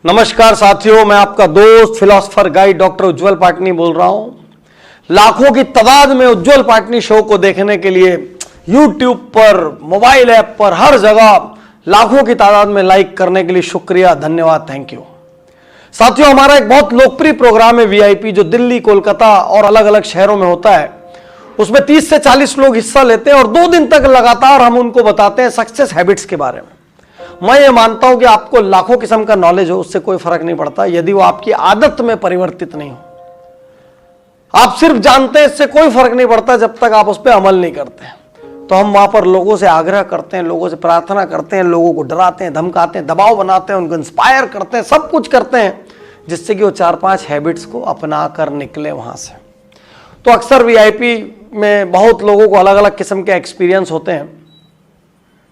नमस्कार साथियों, मैं आपका दोस्त फिलोसफर गाइड डॉक्टर उज्जवल पाटनी बोल रहा हूं। लाखों की तादाद में उज्जवल पाटनी शो को देखने के लिए YouTube पर, मोबाइल ऐप पर, हर जगह लाखों की तादाद में लाइक करने के लिए शुक्रिया, धन्यवाद, थैंक यू। साथियों, हमारा एक बहुत लोकप्रिय प्रोग्राम है VIP, जो दिल्ली, कोलकाता और अलग अलग शहरों में होता है। उसमें 30 से 40 लोग हिस्सा लेते हैं और 2 दिन तक लगातार हम उनको बताते हैं सक्सेस हैबिट्स के बारे में। मैं ये मानता हूं कि आपको लाखों किस्म का नॉलेज हो, उससे कोई फर्क नहीं पड़ता यदि वो आपकी आदत में परिवर्तित नहीं हो। आप सिर्फ जानते हैं, इससे कोई फर्क नहीं पड़ता जब तक आप उस पर अमल नहीं करते। तो हम वहां पर लोगों से आग्रह करते हैं, लोगों से प्रार्थना करते हैं, लोगों को डराते हैं, धमकाते हैं, दबाव बनाते हैं, उनको इंस्पायर करते हैं, सब कुछ करते हैं जिससे कि वो 4-5 हैबिट्स को अपना कर निकले वहां से। तो अक्सर VIP में बहुत लोगों को अलग अलग किस्म के एक्सपीरियंस होते हैं।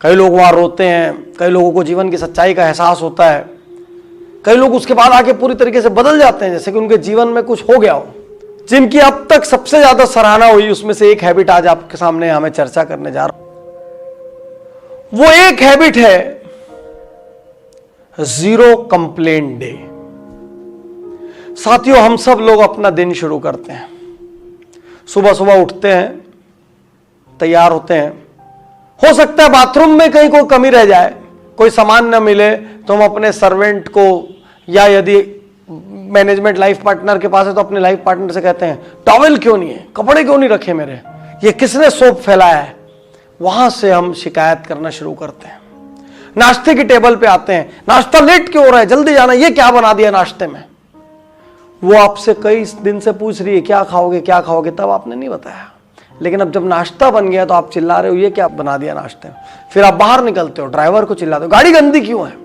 कई लोग वहां रोते हैं, कई लोगों को जीवन की सच्चाई का एहसास होता है, कई लोग उसके बाद आके पूरी तरीके से बदल जाते हैं, जैसे कि उनके जीवन में कुछ हो गया हो। जिनकी अब तक सबसे ज्यादा सराहना हुई, उसमें से एक हैबिट आज आपके सामने हमें चर्चा करने जा रहा हूं। वो एक हैबिट है 0 कंप्लेंट डे। साथियों, हम सब लोग अपना दिन शुरू करते हैं, सुबह सुबह उठते हैं, तैयार होते हैं। हो सकता है बाथरूम में कहीं कोई कमी रह जाए, कोई सामान न मिले, तो हम अपने सर्वेंट को, या यदि मैनेजमेंट लाइफ पार्टनर के पास है तो अपने लाइफ पार्टनर से कहते हैं, टॉवेल क्यों नहीं है, कपड़े क्यों नहीं रखे मेरे, ये किसने सोप फैलाया है। वहां से हम शिकायत करना शुरू करते हैं। नाश्ते की टेबल पे आते हैं, नाश्ता लेट क्यों हो रहा है, जल्दी जाना, ये क्या बना दिया नाश्ते में। वो आपसे कई दिन से पूछ रही है क्या खाओगे क्या खाओगे, तब आपने नहीं बताया। लेकिन अब जब नाश्ता बन गया तो आप चिल्ला रहे हो ये क्या बना दिया नाश्ते में। फिर आप बाहर निकलते हो, ड्राइवर को चिल्लाते हो गाड़ी गंदी क्यों है।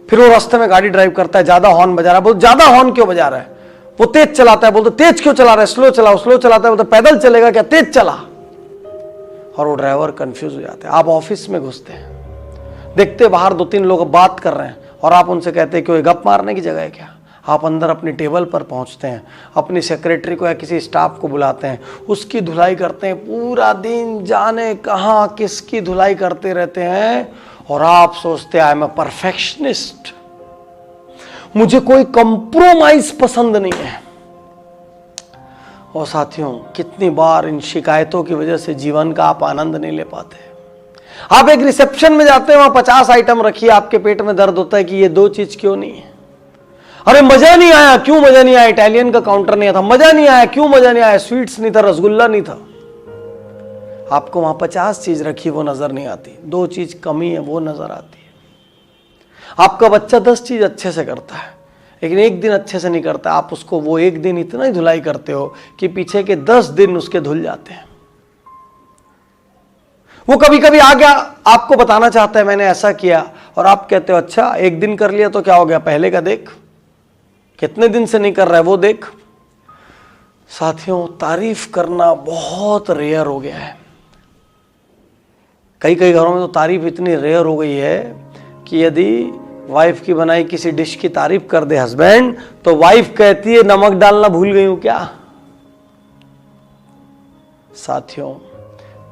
फिर वो रास्ते में गाड़ी ड्राइव करता है, ज्यादा हॉर्न बजा रहा है, बहुत ज्यादा हॉर्न क्यों बजा रहा है। वो तेज चलाता है, बोलते तेज क्यों चला रहा है, स्लो चलाओ, स्लो चलाता है, बोलते पैदल चलेगा क्या, तेज चला। और वो ड्राइवर कंफ्यूज हो जाते हैं। आप ऑफिस में घुसते हैं, देखते बाहर 2-3 लोग बात कर रहे हैं और आप उनसे कहते हैं कि गप मारने की जगह है क्या। आप अंदर अपनी टेबल पर पहुंचते हैं, अपनी सेक्रेटरी को या किसी स्टाफ को बुलाते हैं, उसकी धुलाई करते हैं। पूरा दिन जाने कहां किसकी धुलाई करते रहते हैं और आप सोचते हैं आई एम अ परफेक्शनिस्ट, मुझे कोई कंप्रोमाइज पसंद नहीं है। और साथियों, कितनी बार इन शिकायतों की वजह से जीवन का आप आनंद नहीं ले पाते। आप एक रिसेप्शन में जाते हैं, वहां 50 आइटम रखी है, आपके पेट में दर्द होता है कि ये 2 चीज क्यों नहीं है। अरे मजा नहीं आया, क्यों मजा नहीं आया, इटालियन का काउंटर नहीं था, मजा नहीं आया, क्यों मजा नहीं आया, स्वीट्स नहीं था, रसगुल्ला नहीं था। आपको वहां 50 चीज रखी वो नजर नहीं आती, 2 चीज कमी है वो नजर आती है। आपका बच्चा 10 चीज अच्छे से करता है, लेकिन एक दिन अच्छे से नहीं करता। आप उसको वो एक दिन इतना ही धुलाई करते हो कि पीछे के 10 दिन उसके धुल जाते हैं। वो कभी कभी आ गया, आपको बताना चाहता है मैंने ऐसा किया, और आप कहते हो अच्छा एक दिन कर लिया तो क्या हो गया, पहले का देख, कितने दिन से नहीं कर रहा है वो देख। साथियों, तारीफ करना बहुत रेयर हो गया है। कई कई घरों में तो तारीफ इतनी रेयर हो गई है कि यदि वाइफ की बनाई किसी डिश की तारीफ कर दे हस्बैंड, तो वाइफ कहती है नमक डालना भूल गई हूं क्या। साथियों,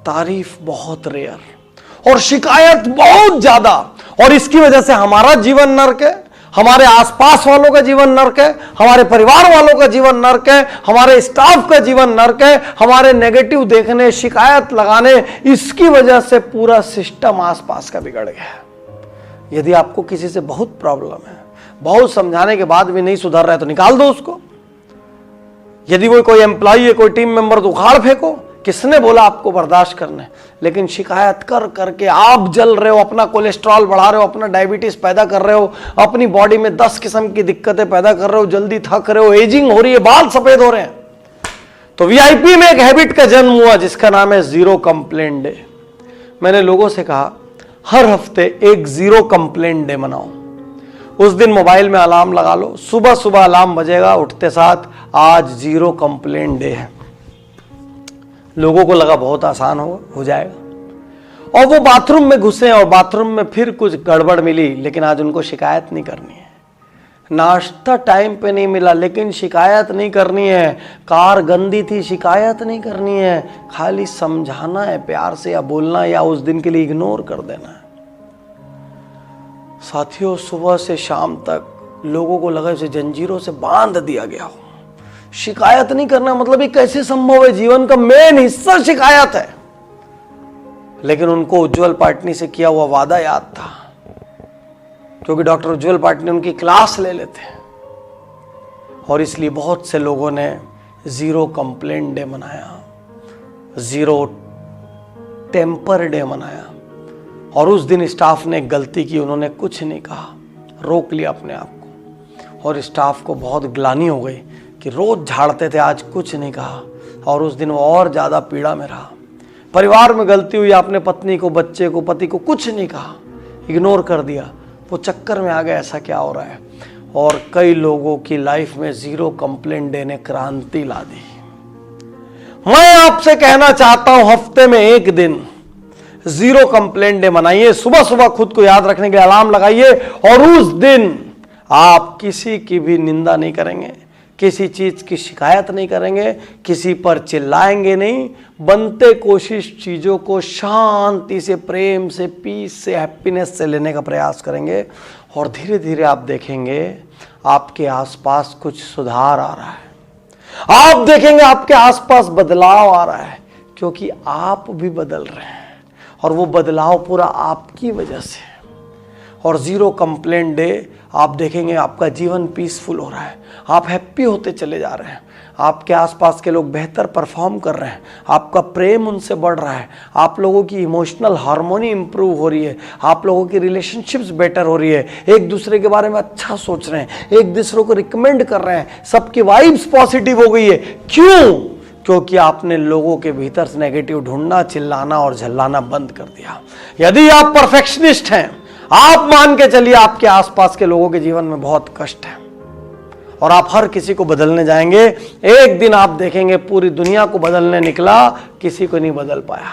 तारीफ बहुत रेयर और शिकायत बहुत ज्यादा, और इसकी वजह से हमारा जीवन नर्क है, हमारे आसपास वालों का जीवन नर्क है, हमारे परिवार वालों का जीवन नर्क है, हमारे स्टाफ का जीवन नर्क है। हमारे नेगेटिव देखने, शिकायत लगाने, इसकी वजह से पूरा सिस्टम आसपास का बिगड़ गया है। यदि आपको किसी से बहुत प्रॉब्लम है, बहुत समझाने के बाद भी नहीं सुधर रहा है, तो निकाल दो उसको। यदि वो कोई एम्प्लॉई है, कोई टीम मेंबर, तो उखाड़ फेंको। किसने बोला आपको बर्दाश्त करने। लेकिन शिकायत कर करके आप जल रहे हो, अपना कोलेस्ट्रॉल बढ़ा रहे हो, अपना डायबिटीज पैदा कर रहे हो, अपनी बॉडी में 10 किस्म की दिक्कतें पैदा कर रहे हो, जल्दी थक रहे हो, एजिंग हो रही है, बाल सफेद हो रहे हैं। तो VIP में एक हैबिट का जन्म हुआ जिसका नाम है 0 कंप्लेंट डे। मैंने लोगों से कहा हर हफ्ते एक 0 कंप्लेंट डे मनाओ। उस दिन मोबाइल में अलार्म लगा लो, सुबह सुबह अलार्म बजेगा, उठते साथ आज 0 कंप्लेंट डे है। लोगों को लगा बहुत आसान हो जाएगा, और वो बाथरूम में घुसे और बाथरूम में फिर कुछ गड़बड़ मिली, लेकिन आज उनको शिकायत नहीं करनी है। नाश्ता टाइम पे नहीं मिला, लेकिन शिकायत नहीं करनी है। कार गंदी थी, शिकायत नहीं करनी है, खाली समझाना है प्यार से, या बोलना, या उस दिन के लिए इग्नोर कर देना है। साथियों, सुबह से शाम तक लोगों को लगा उसे जंजीरों से बांध दिया गया हो। शिकायत नहीं करना मतलब ये कैसे संभव है? जीवन का मेन हिस्सा शिकायत है। लेकिन उनको उज्जवल पाटनी से किया हुआ वादा याद था, क्योंकि डॉक्टर उज्जवल पाटनी उनकी क्लास ले लेते हैं, और इसलिए बहुत से लोगों ने जीरो कंप्लेंट डे मनाया, जीरो टेम्पर डे मनाया। और उस दिन स्टाफ ने गलती की, उन्होंने कुछ नहीं कहा, रोक लिया अपने आप को। और स्टाफ को बहुत ग्लानि हो गई कि रोज झाड़ते थे, आज कुछ नहीं कहा। और उस दिन वो और ज़्यादा पीड़ा में रहा। परिवार में गलती हुई, आपने पत्नी को, बच्चे को, पति को कुछ नहीं कहा, इग्नोर कर दिया। वो चक्कर में आ गया ऐसा क्या हो रहा है। और कई लोगों की लाइफ में जीरो कंप्लेंट डे ने क्रांति ला दी। मैं आपसे कहना चाहता हूं, हफ्ते में एक दिन जीरो कंप्लेंट डे मनाइए। सुबह सुबह खुद को याद रखने के लिए अलार्म लगाइए, और उस दिन आप किसी की भी निंदा नहीं करेंगे, किसी चीज की शिकायत नहीं करेंगे, किसी पर चिल्लाएंगे नहीं। बनते कोशिश चीजों को शांति से, प्रेम से, पीस से, हैप्पीनेस से लेने का प्रयास करेंगे। और धीरे धीरे आप देखेंगे आपके आसपास कुछ सुधार आ रहा है। आप देखेंगे आपके आसपास बदलाव आ रहा है, क्योंकि आप भी बदल रहे हैं, और वो बदलाव पूरा आपकी वजह से। और जीरो कंप्लेंट डे आप देखेंगे आपका जीवन पीसफुल हो रहा है, आप हैप्पी होते चले जा रहे हैं, आपके आसपास के लोग बेहतर परफॉर्म कर रहे हैं, आपका प्रेम उनसे बढ़ रहा है, आप लोगों की इमोशनल हार्मोनी इंप्रूव हो रही है, आप लोगों की रिलेशनशिप्स बेटर हो रही है, एक दूसरे के बारे में अच्छा सोच रहे हैं, एक दूसरे को रिकमेंड कर रहे हैं, सबकी वाइब्स पॉजिटिव हो गई है। क्यों? क्योंकि आपने लोगों के भीतर से नेगेटिव ढूंढना, चिल्लाना और झल्लाना बंद कर दिया। यदि आप परफेक्शनिस्ट हैं, आप मान के चलिए आपके आसपास के लोगों के जीवन में बहुत कष्ट है, और आप हर किसी को बदलने जाएंगे। एक दिन आप देखेंगे पूरी दुनिया को बदलने निकला, किसी को नहीं बदल पाया।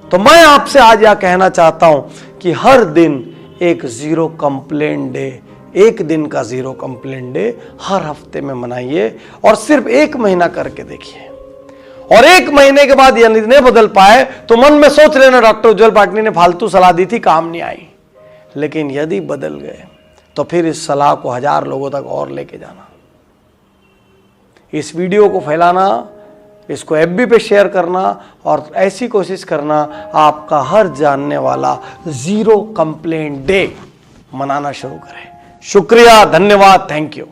तो मैं आपसे आज यह कहना चाहता हूं कि हर दिन एक जीरो कंप्लेंट डे, एक दिन का जीरो कंप्लेंट डे हर हफ्ते में मनाइए, और सिर्फ 1 महीना करके देखिए। और 1 महीने के बाद यदि नहीं बदल पाए तो मन में सोच लेना डॉक्टर उज्जवल पाटनी ने फालतू सलाह दी थी, काम नहीं आई। लेकिन यदि बदल गए तो फिर इस सलाह को 1000 लोगों तक और लेके जाना। इस वीडियो को फैलाना, इसको एफबी पे शेयर करना, और ऐसी कोशिश करना आपका हर जानने वाला जीरो कंप्लेंट डे मनाना शुरू करें। शुक्रिया, धन्यवाद, थैंक यू।